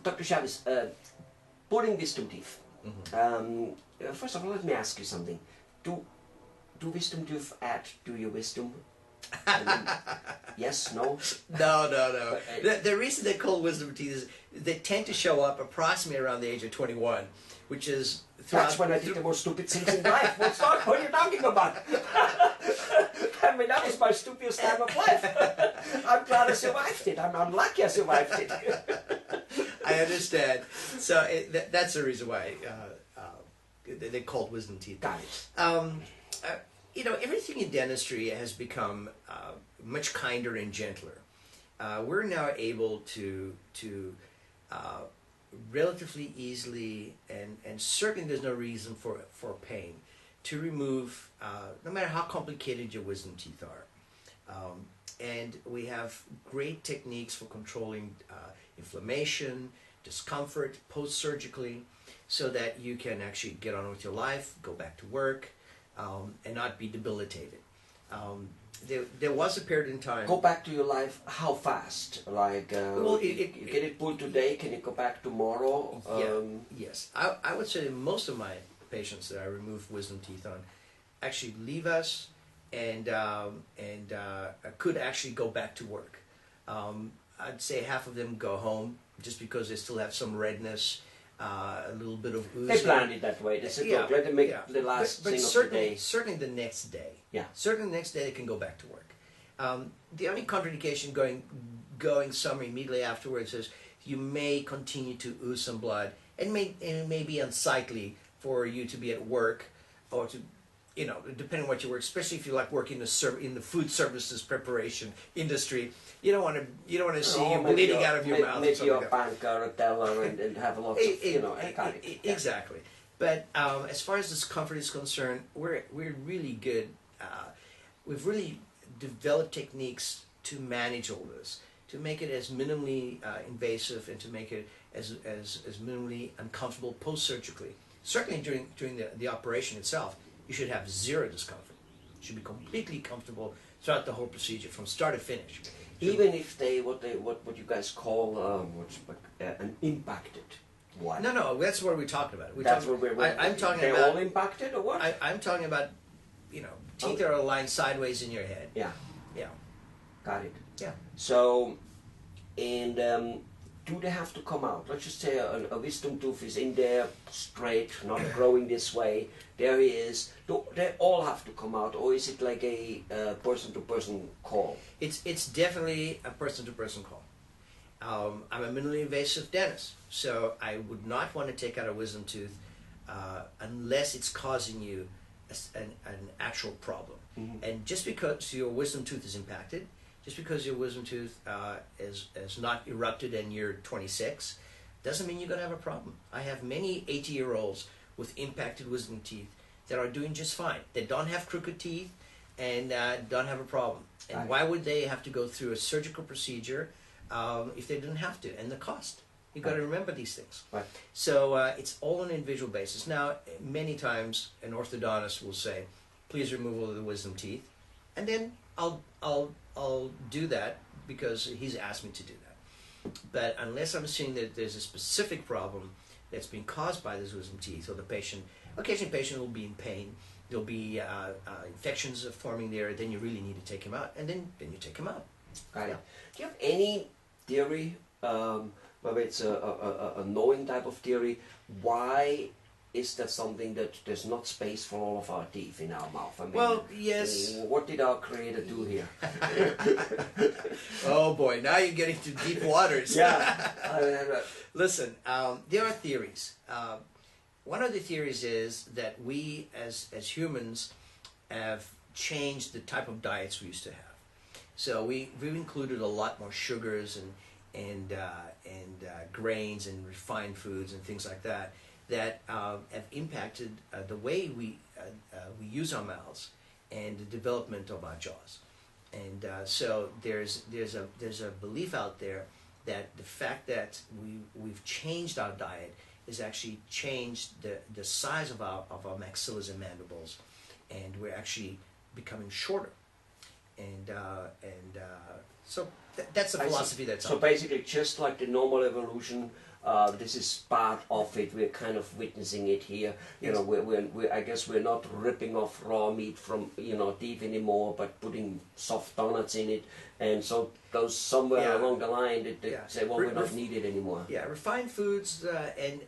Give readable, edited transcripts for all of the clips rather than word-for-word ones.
Dr. Chavez, pulling wisdom teeth. First of all, let me ask you something. Do wisdom tooth add to your wisdom? Yes, no? No. The reason they're called wisdom teeth is they tend to show up approximately around the age of 21, which is... That's when I did the most stupid things in life. What are you talking about? I mean, that was my stupidest time of life. I'm glad I survived it. I'm lucky I survived it. I understand. So that's the reason why they're called wisdom teeth. Got it. You know, everything in dentistry has become much kinder and gentler. We're now able to relatively easily, and certainly there's no reason for pain, to remove, no matter how complicated your wisdom teeth are. And we have great techniques for controlling inflammation, discomfort, post-surgically, so that you can actually get on with your life, go back to work, and not be debilitated. There was a period in time... Go back to your life, how fast? Like, well, you get it pulled today, can you go back tomorrow? Yes. I would say that most of my patients that I remove wisdom teeth on actually leave us and could actually go back to work. I'd say half of them go home just because they still have some redness, a little bit of oozing. They planned it that way. They said, look, let them make the last thing of the day. Certainly the next day. Yeah. Certainly the next day they can go back to work. The only contraindication going somewhere immediately afterwards is you may continue to ooze some blood, and it may be unsightly for you to be at work, or to, you know, depending on what you work, especially if you like working in the food services preparation industry. You don't want to see you bleeding out of your mouth. Maybe you're a banker or a teller and have lots of, you know, exactly. But as far as discomfort is concerned, we're really good. We've really developed techniques to manage all this, to make it as minimally invasive and to make it as minimally uncomfortable post-surgically. Certainly during the operation itself, you should have zero discomfort. You should be completely comfortable throughout the whole procedure from start to finish. Even if what you guys call an impacted one. No, that's what we're talking about. I'm talking about. They're all impacted or what? I'm talking about, you know, teeth that are aligned sideways in your head. Yeah. Got it. Yeah. So, and do they have to come out? Let's just say a wisdom tooth is in there straight, not growing this way. There he is. Do they all have to come out, or is it like a person-to-person call? It's definitely a person-to-person call. I'm a minimally invasive dentist, so I would not want to take out a wisdom tooth unless it's causing you an actual problem. And just because your wisdom tooth is impacted, just because your wisdom tooth is not erupted and you're 26, doesn't mean you're going to have a problem. I have many 80-year-olds with impacted wisdom teeth that are doing just fine. They don't have crooked teeth and don't have a problem. And why would they have to go through a surgical procedure if they didn't have to? And the cost. You've got to remember these things. Right. So it's all on an individual basis. Now, many times an orthodontist will say, please remove all of the wisdom teeth. And then I'll do that because he's asked me to do that. But unless I'm seeing that there's a specific problem that's being caused by this wisdom teeth, or the patient, occasionally the patient will be in pain, there'll be infections forming there, then you really need to take him out, and then you take him out. Got it. Do you have any theory, whether it's a knowing type of theory, why is that something that there's not space for all of our teeth in our mouth? I mean, well, yes. What did our creator do here? Oh boy, now you're getting to deep waters. Yeah. Listen, there are theories. One of the theories is that we as humans have changed the type of diets we used to have. So we've included a lot more sugars and grains and refined foods and things like that have impacted the way we use our mouths and the development of our jaws. And so there's a belief out there that the fact that we've changed our diet has actually changed the size of our maxillas and mandibles, and we're actually becoming shorter. And so That's the I see. philosophy that's So out there. basically, just like the normal evolution, this is part of it. We're kind of witnessing it here. You Yes. know, I guess we're not ripping off raw meat from beef anymore, but putting soft donuts in it. And so those somewhere Yeah. along the line, they Yeah. say, well, we're not needed anymore. Yeah, refined foods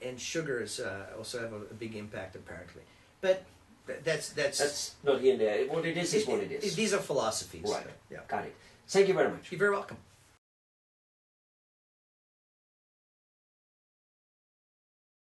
and sugars also have a big impact apparently. But That's not here and there. What it is what it is. These are philosophies. Right. Yeah. Got it. Thank you very much. You're very welcome.